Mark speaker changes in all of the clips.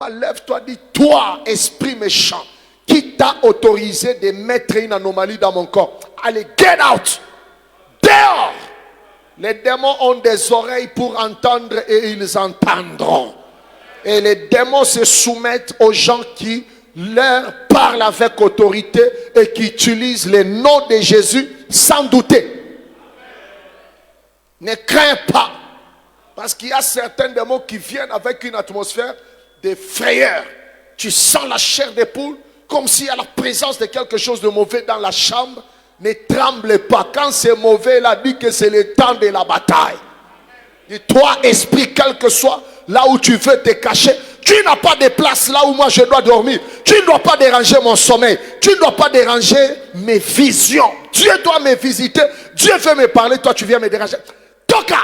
Speaker 1: Lève-toi, dis, toi, esprit méchant, qui t'a autorisé de mettre une anomalie dans mon corps. Allez, get out! Dehors! Les démons ont des oreilles pour entendre et ils entendront. Et les démons se soumettent aux gens qui leur parlent avec autorité et qui utilisent le nom de Jésus sans douter. Ne crains pas. Parce qu'il y a certains démons qui viennent avec une atmosphère de frayeur. Tu sens la chair des poules comme s'il y a la présence de quelque chose de mauvais dans la chambre. Ne tremble pas. Quand c'est mauvais, il a dit que c'est le temps de la bataille. Et toi, esprit, quel que soit là où tu veux te cacher, tu n'as pas de place là où moi je dois dormir. Tu ne dois pas déranger mon sommeil. Tu ne dois pas déranger mes visions. Dieu doit me visiter. Dieu veut me parler. Toi, tu viens me déranger. Toka!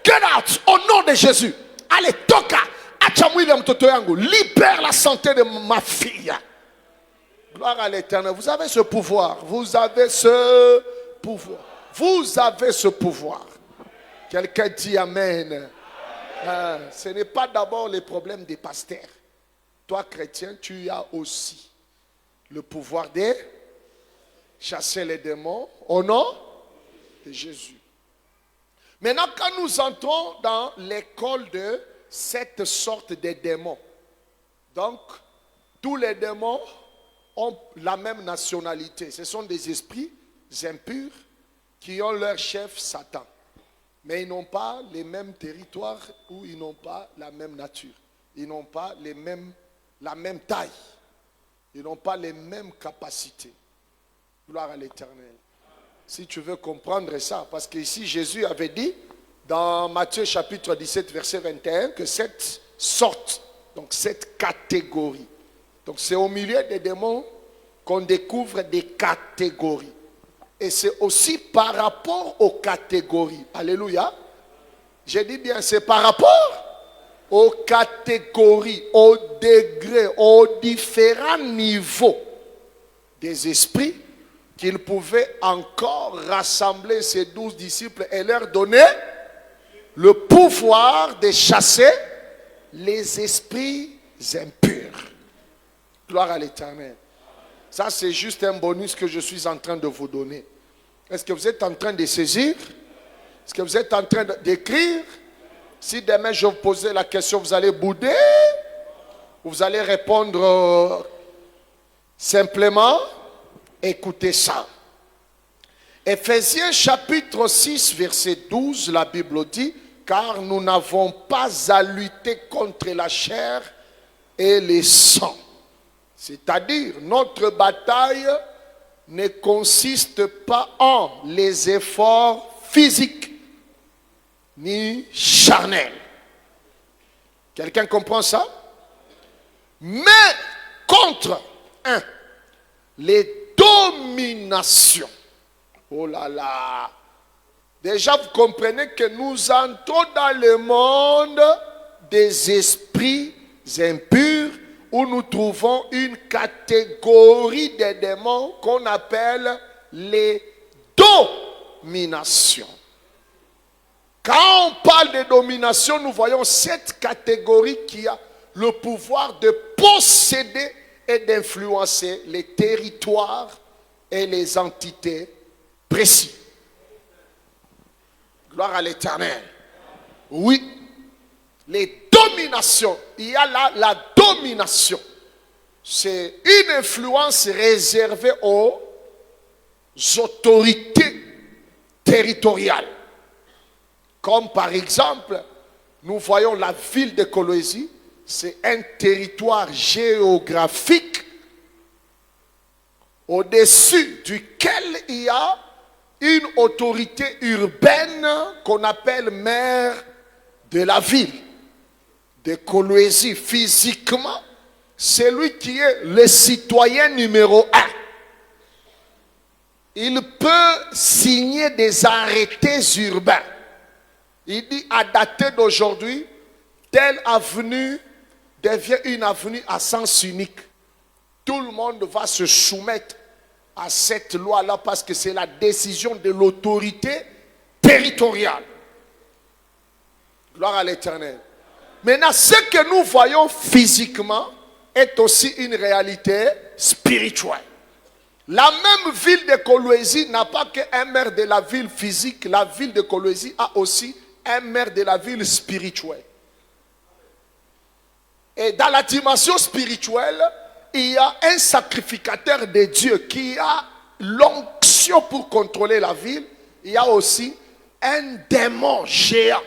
Speaker 1: Get out! Au nom de Jésus. Allez, toka! Libère la santé de ma fille. Gloire à l'Éternel. Vous avez ce pouvoir. Vous avez ce pouvoir. Vous avez ce pouvoir. Quelqu'un dit Amen. Ce n'est pas d'abord les problèmes des pasteurs. Toi, chrétien, tu as aussi le pouvoir de chasser les démons au nom de Jésus. Maintenant, quand nous entrons dans l'école de cette sorte de démons, donc tous les démons ont la même nationalité. Ce sont des esprits impurs qui ont leur chef Satan. Mais ils n'ont pas les mêmes territoires ou ils n'ont pas la même nature. Ils n'ont pas la même taille. Ils n'ont pas les mêmes capacités. Gloire à l'Éternel. Si tu veux comprendre ça, parce qu'ici Jésus avait dit dans Matthieu chapitre 17 verset 21 que cette sorte, donc cette catégorie, donc c'est au milieu des démons qu'on découvre des catégories. Et c'est aussi par rapport aux catégories. Alléluia. J'ai dit bien, c'est par rapport aux catégories, aux degrés, aux différents niveaux des esprits qu'il pouvait encore rassembler ses 12 disciples et leur donner le pouvoir de chasser les esprits impurs. Gloire à l'Éternel. Ça, c'est juste un bonus que je suis en train de vous donner. Est-ce que vous êtes en train de saisir? Est-ce que vous êtes en train d'écrire? Si demain je vous posais la question, vous allez bouder? Ou vous allez répondre simplement? Écoutez ça. Éphésiens chapitre 6, verset 12, la Bible dit, car nous n'avons pas à lutter contre la chair et les sangs. C'est-à-dire, notre bataille ne consiste pas en les efforts physiques ni charnels. Quelqu'un comprend ça? Mais contre les dominations. Oh là là. Déjà, vous comprenez que nous entrons dans le monde des esprits impurs où nous trouvons une catégorie de démons qu'on appelle les dominations. Quand on parle de domination, nous voyons cette catégorie qui a le pouvoir de posséder et d'influencer les territoires et les entités précis. Gloire à l'Éternel. Oui, les dominations, il y a là la domination. C'est une influence réservée aux autorités territoriales. Comme par exemple, nous voyons la ville de Coloésie, c'est un territoire géographique au-dessus duquel il y a une autorité urbaine qu'on appelle maire de la ville de Coloésie. Physiquement, c'est lui qui est le citoyen numéro 1. Il peut signer des arrêtés urbains. Il dit à dater d'aujourd'hui, telle avenue devient une avenue à sens unique. Tout le monde va se soumettre à cette loi-là parce que c'est la décision de l'autorité territoriale. Gloire à l'Éternel. Maintenant, ce que nous voyons physiquement est aussi une réalité spirituelle. La même ville de Kolwezi n'a pas qu'un maire de la ville physique. La ville de Kolwezi a aussi un maire de la ville spirituelle. Et dans la dimension spirituelle, il y a un sacrificateur de Dieu qui a l'onction pour contrôler la ville. Il y a aussi un démon géant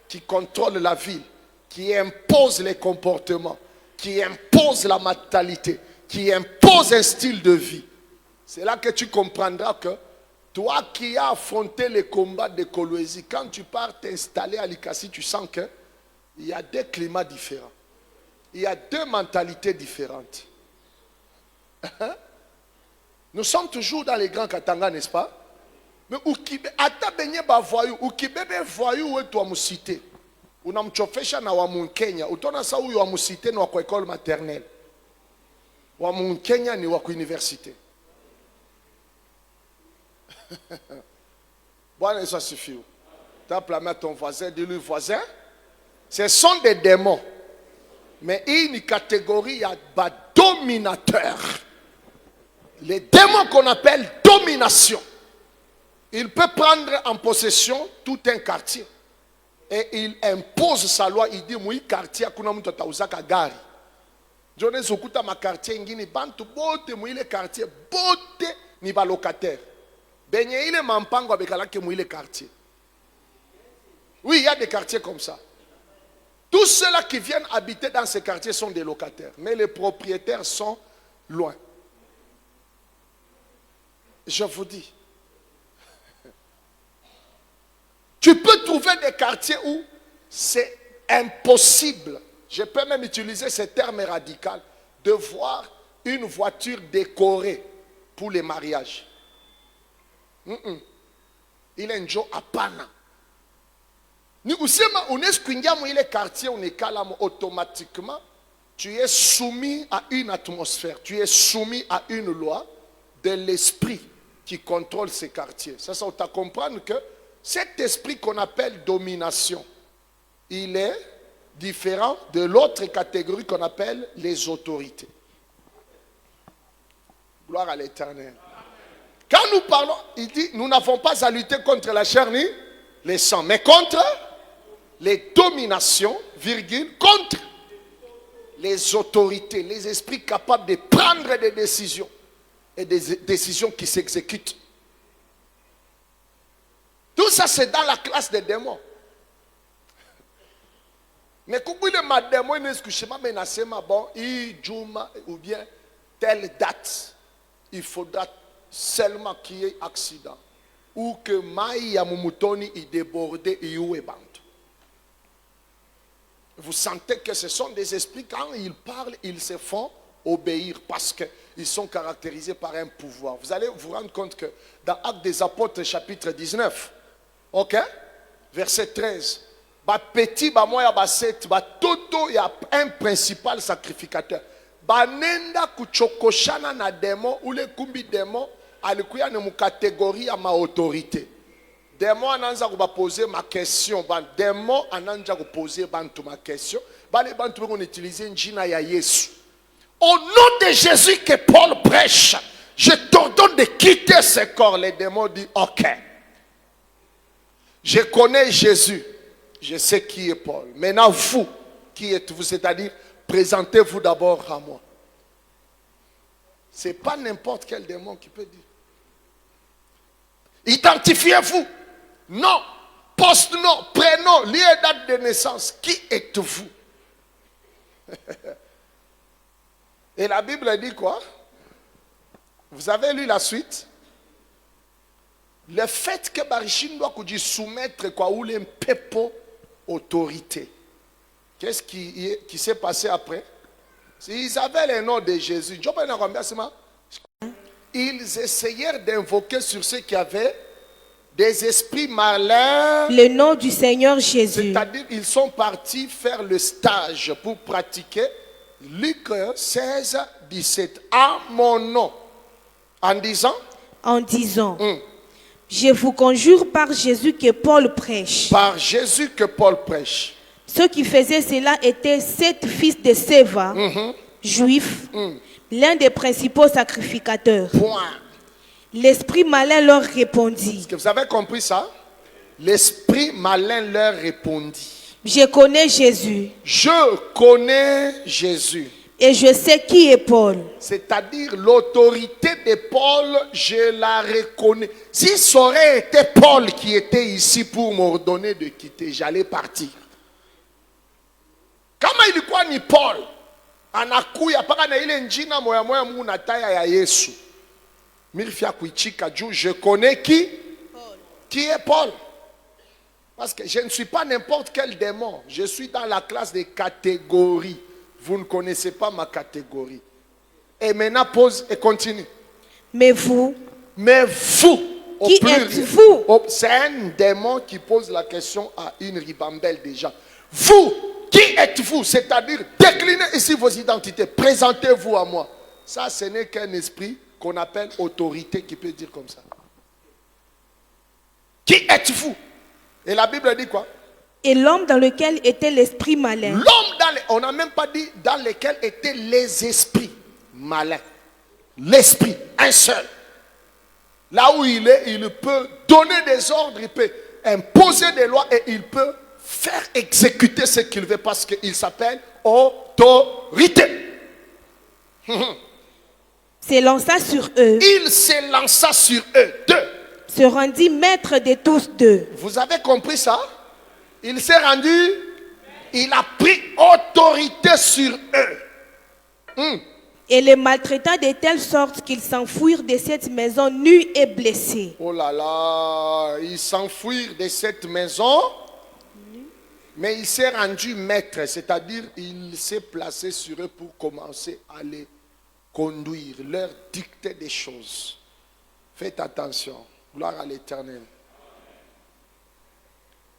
Speaker 1: qui contrôle la ville, qui impose les comportements, qui impose la mentalité, qui impose un style de vie. C'est là que tu comprendras que toi qui as affronté les combats de Kolwezi, quand tu pars t'installer à Likasi, tu sens qu'il y a deux climats différents. Il y a deux mentalités différentes. Nous sommes toujours dans les grands Katanga, n'est-ce pas? Mais ata benye ba voyou, ukibebe voyou wetu wa musite. Unamchofesha na wa Kenya. Utona sa huyu wa musite na wa kwa école maternelle. Wa Kenya ni wa kwa université. Bon, ça suffit. Tape la main à ton voisin, dis-lui voisin. Ce sont des démons. Mais il y a une catégorie, il y a des dominateurs. Les démons qu'on appelle domination. Il peut prendre en possession tout un quartier. Et il impose sa loi. Il dit, moi, quartier, kuna mtu atauzaka gari. Jone zokuta ma quartier ngini bantu bote moi le quartier bote ni ba locataire. Benye ile mampango abekalake moi le quartier. Oui, il y a des quartiers comme ça. Tous ceux-là qui viennent habiter dans ces quartiers sont des locataires. Mais les propriétaires sont loin. Je vous dis. Tu peux trouver des quartiers où c'est impossible. Je peux même utiliser ce terme radical de voir une voiture décorée pour les mariages. Il est un jour à pana. Automatiquement, tu es soumis à une atmosphère, tu es soumis à une loi de l'esprit qui contrôle ces quartiers. Ça t'a comprendre que cet esprit qu'on appelle domination, il est différent de l'autre catégorie qu'on appelle les autorités. Gloire à l'Éternel. Quand nous parlons, il dit, nous n'avons pas à lutter contre la chair ni les sangs, mais contre les dominations, virgule, contre les autorités, les esprits capables de prendre des décisions et des décisions qui s'exécutent. Tout ça, c'est dans la classe des démons. Mais quand vous ma démon, bon, ou bien telle date, il faudra seulement qu'il y ait accident. Ou que Maï Yamumutoni y débordé y ou bantu. Vous sentez que ce sont des esprits, quand ils parlent, ils se font obéir parce qu'ils sont caractérisés par un pouvoir. Vous allez vous rendre compte que dans Actes des Apôtres, chapitre 19, ok, verset 13, petit, moya, toto, il y a un principal sacrificateur. Banenda kuchokoshana na démon ou les kumbi démon alikuya ne mu catégorie à ma autorité. Démon ananza kuba poser ma question, démon ananza ku poser bantu ma question. Les bantu on utilise njina ya Yesu. Au nom de Jésus que Paul prêche, je t'ordonne de quitter ce corps. Les démons disent OK. Je connais Jésus. Je sais qui est Paul. Maintenant vous, qui êtes-vous? C'est-à-dire, présentez-vous d'abord à moi. Ce n'est pas n'importe quel démon qui peut dire. Identifiez-vous. Non. Post-nom, prénom, lieu, date de naissance. Qui êtes-vous? Et la Bible dit quoi? Vous avez lu la suite? Le fait que Barichin doit soumettre quoi ou les pepo autorité. Qu'est-ce qui s'est passé après? Ils avaient le nom de Jésus. Ils essayèrent d'invoquer sur ceux qui avaient des esprits malins
Speaker 2: le nom du Seigneur Jésus.
Speaker 1: C'est-à-dire ils sont partis faire le stage pour pratiquer Luc 16, 17. À mon nom. En disant?
Speaker 2: Je vous conjure par Jésus que Paul prêche.
Speaker 1: Par Jésus que Paul prêche.
Speaker 2: Ceux qui faisaient cela étaient 7 fils de Séva, juifs, l'un des principaux sacrificateurs.
Speaker 1: Point.
Speaker 2: L'esprit malin leur répondit.
Speaker 1: Est-ce que vous avez compris ça? L'esprit malin leur répondit.
Speaker 2: Je connais Jésus
Speaker 1: Je connais Jésus.
Speaker 2: et je sais qui est Paul.
Speaker 1: C'est-à-dire l'autorité de Paul, je la reconnais. Si ça aurait été Paul qui était ici pour m'ordonner de quitter, j'allais partir. Kama ilikuwa ni Paul, anakuya paka na ile njina moya moya Mungu na taya ya Yesu. Mirifia kuichika juu, je connais qui? Paul. Qui est Paul? Parce que je ne suis pas n'importe quel démon. Je suis dans la classe des catégories. Vous ne connaissez pas ma catégorie. Et maintenant, pause et continue.
Speaker 2: Mais vous,
Speaker 1: au
Speaker 2: qui
Speaker 1: pluriel.
Speaker 2: êtes-vous?
Speaker 1: C'est un démon qui pose la question à une ribambelle déjà. Vous, qui êtes-vous? C'est-à-dire, déclinez ici vos identités. Présentez-vous à moi. Ça, ce n'est qu'un esprit qu'on appelle autorité qui peut dire comme ça. Qui êtes-vous? Et la Bible dit quoi?
Speaker 2: Et l'homme dans lequel était l'esprit malin.
Speaker 1: L'homme on n'a même pas dit dans lequel étaient les esprits malins. L'esprit, un seul. Là où il est, il peut donner des ordres, il peut imposer des lois et il peut faire exécuter ce qu'il veut parce qu'il s'appelle autorité.
Speaker 2: S'élança sur eux.
Speaker 1: Il s'élança sur eux.
Speaker 2: Se rendit maître de tous deux.
Speaker 1: Vous avez compris ça? Il s'est rendu, il a pris autorité sur eux.
Speaker 2: Et les maltraita de telle sorte qu'ils s'enfuirent de cette maison nus et blessés.
Speaker 1: Oh là là, ils s'enfuirent de cette maison, mais il s'est rendu maître, c'est-à-dire il s'est placé sur eux pour commencer à les conduire, leur dicter des choses. Faites attention. Gloire à l'Éternel.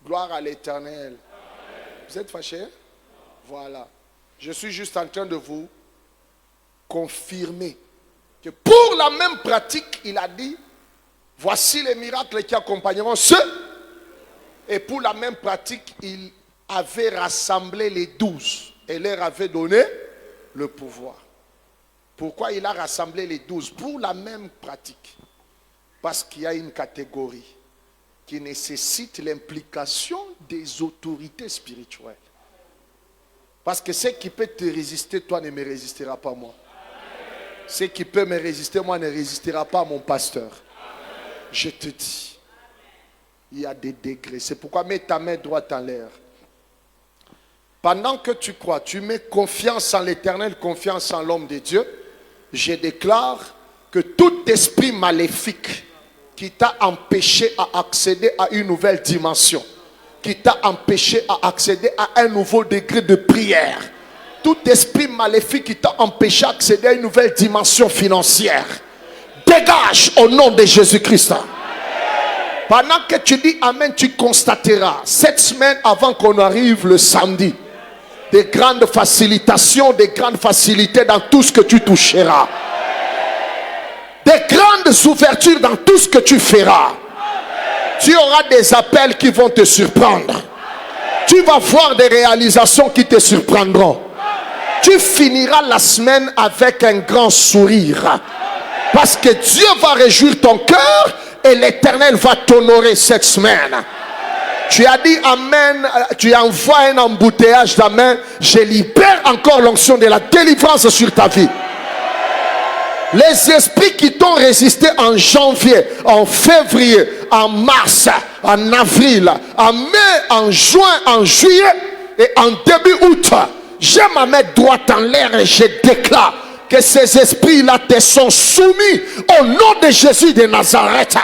Speaker 1: Gloire à l'Éternel. Vous êtes fâchés? Voilà. Je suis juste en train de vous confirmer que pour la même pratique, il a dit, voici les miracles qui accompagneront ceux. Et pour la même pratique, il avait rassemblé les 12 et leur avait donné le pouvoir. Pourquoi il a rassemblé les 12? Pour la même pratique. Parce qu'il y a une catégorie qui nécessite l'implication des autorités spirituelles. Parce que ce qui peut te résister, toi ne me résistera pas moi. Ce qui peut me résister, moi ne résistera pas à mon pasteur. Je te dis, il y a des degrés. C'est pourquoi mets ta main droite en l'air. Pendant que tu crois, tu mets confiance en l'Éternel, confiance en l'homme de Dieu. Je déclare que tout esprit maléfique qui t'a empêché à accéder à une nouvelle dimension, qui t'a empêché à accéder à un nouveau degré de prière, tout esprit maléfique qui t'a empêché d'accéder à une nouvelle dimension financière, dégage au nom de Jésus-Christ. Pendant que tu dis Amen, tu constateras, cette semaine avant qu'on arrive le samedi, des grandes facilitations, des grandes facilités dans tout ce que tu toucheras. Des grandes ouvertures dans tout ce que tu feras. Tu auras des appels qui vont te surprendre. Tu vas voir des réalisations qui te surprendront. Tu finiras la semaine avec un grand sourire. Parce que Dieu va réjouir ton cœur et l'Éternel va t'honorer cette semaine. Tu as dit Amen, tu envoies un embouteillage d'Amen. Je libère encore l'onction de la délivrance sur ta vie. Les esprits qui t'ont résisté en janvier, en février, en mars, en avril, en mai, en juin, en juillet et en début août, je ma main droite en l'air et je déclare que ces esprits-là te sont soumis au nom de Jésus de Nazareth.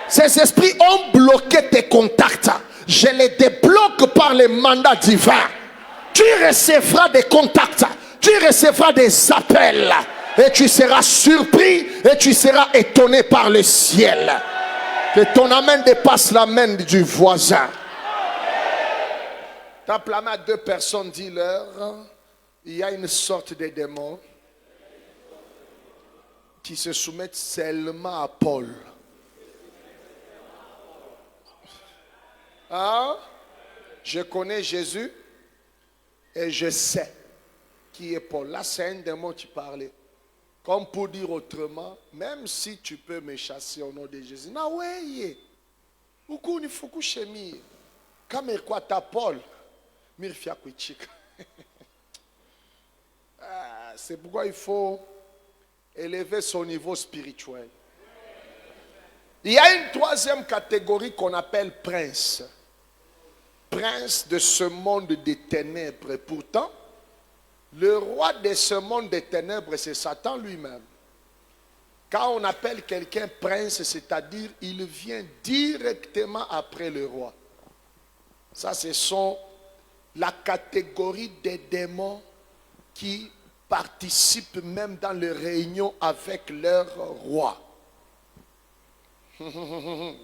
Speaker 1: Ces esprits ont bloqué tes contacts. Je les débloque par les mandats divins. Tu recevras des contacts. Tu recevras des appels. Et tu seras surpris et tu seras étonné par le ciel. Que ton amen dépasse l'amen du voisin. Tape la main à 2 personnes, dis-leur, il y a une sorte de démon qui se soumettent seulement à Paul. Hein? Je connais Jésus et je sais qui est Paul. Là, c'est un démon qui parlait. Comme pour dire autrement, même si tu peux me chasser au nom de Jésus. Na ouais, uku ni fuku shemi. Kama kwa ta Paul, mirfia kuchika. C'est pourquoi il faut élever son niveau spirituel. Il y a une troisième catégorie qu'on appelle prince. Prince de ce monde des ténèbres. Et pourtant, le roi de ce monde des ténèbres, c'est Satan lui-même. Quand on appelle quelqu'un prince, c'est-à-dire il vient directement après le roi. Ça, ce sont la catégorie des démons qui participent même dans les réunions avec leur roi.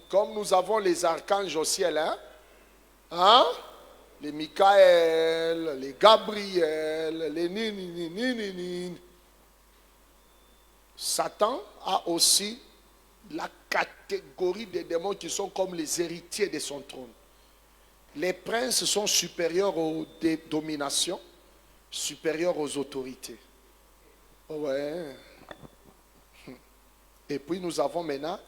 Speaker 1: Comme nous avons les archanges au ciel, hein? Les Michael, les Gabriel, les Nini. Satan a aussi la catégorie des démons qui sont comme les héritiers de son trône. Les princes sont supérieurs aux dominations, supérieurs aux autorités. Ouais. Et puis nous avons maintenant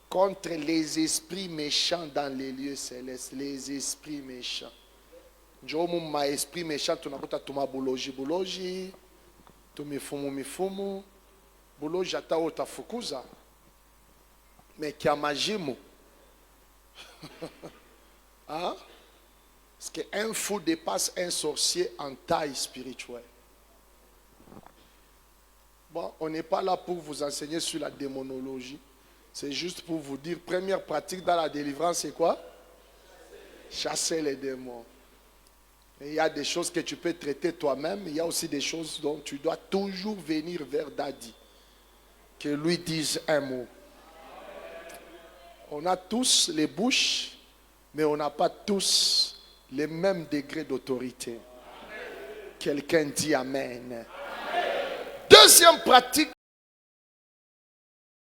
Speaker 1: contre les esprits méchants dans les lieux célestes. Les esprits méchants. Ma esprit méchant, tu n'as pas tuma boloji, tu mifumu, boloji ata otafukuza, mais qui a majimu. Hein? Parce qu'un fou dépasse un sorcier en taille spirituelle. Bon, on n'est pas là pour vous enseigner sur la démonologie. C'est juste pour vous dire, première pratique dans la délivrance, c'est quoi? Chasser les démons. Et il y a des choses que tu peux traiter toi-même. Il y a aussi des choses dont tu dois toujours venir vers Daddy. Que lui dise un mot. On a tous les bouches, mais on n'a pas tous les mêmes degrés d'autorité. Quelqu'un dit Amen. Deuxième pratique